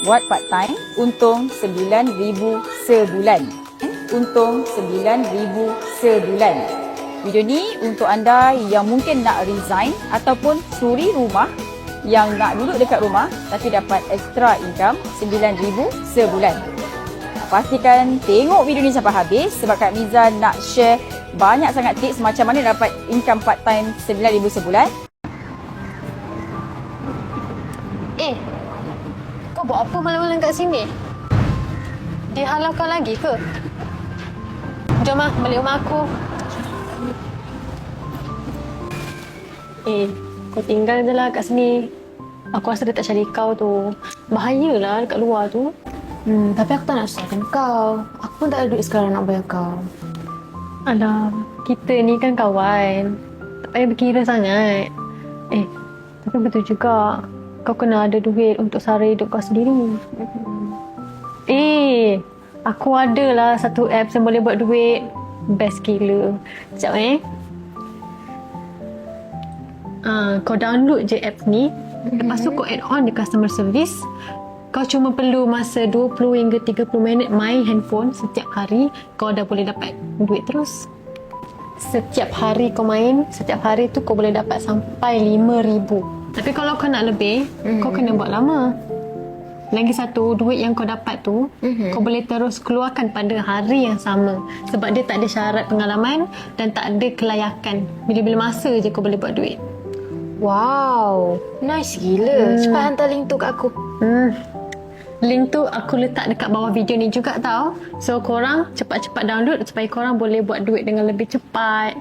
Buat part time, untung RM9,000 sebulan. Untung RM9,000 sebulan. Video ni untuk anda yang mungkin nak resign ataupun suri rumah, yang nak duduk dekat rumah tapi dapat extra income RM9,000 sebulan. Pastikan tengok video ni sampai habis sebab Kak Miza nak share banyak sangat tips macam mana dapat income part time RM9,000 sebulan. Kau buat apa malam-malam kat sini? Dia halau kau lagi ke? Jom balik rumah aku. Kau tinggal je lah kat sini. Aku rasa dia tak cari kau tu. Bahayalah dekat luar tu. Tapi aku tak nak susahkan kau. Aku pun tak ada duit sekarang nak bayar kau. Alah, kita ni kan kawan. Tak payah berkira sangat. Tapi betul juga. Kau kena ada duit untuk sara hidup kau sendiri. Aku ada lah satu apps yang boleh buat duit. Best gila. Sekejap kau download je apps ni. Lepas tu kau add on the customer service. Kau cuma perlu masa 20 hingga 30 minit main handphone setiap hari. Kau dah boleh dapat duit terus. Setiap hari kau main, setiap hari tu kau boleh dapat sampai RM5,000. Tapi kalau kau nak lebih, kau kena buat lama. Lagi satu, duit yang kau dapat tu, kau boleh terus keluarkan pada hari yang sama. Sebab dia tak ada syarat pengalaman dan tak ada kelayakan. Bila-bila masa je kau boleh buat duit. Wow, nice gila. Cepat hantar link tu kat aku. Link tu aku letak dekat bawah video ni juga tau. So korang cepat-cepat download supaya korang boleh buat duit dengan lebih cepat.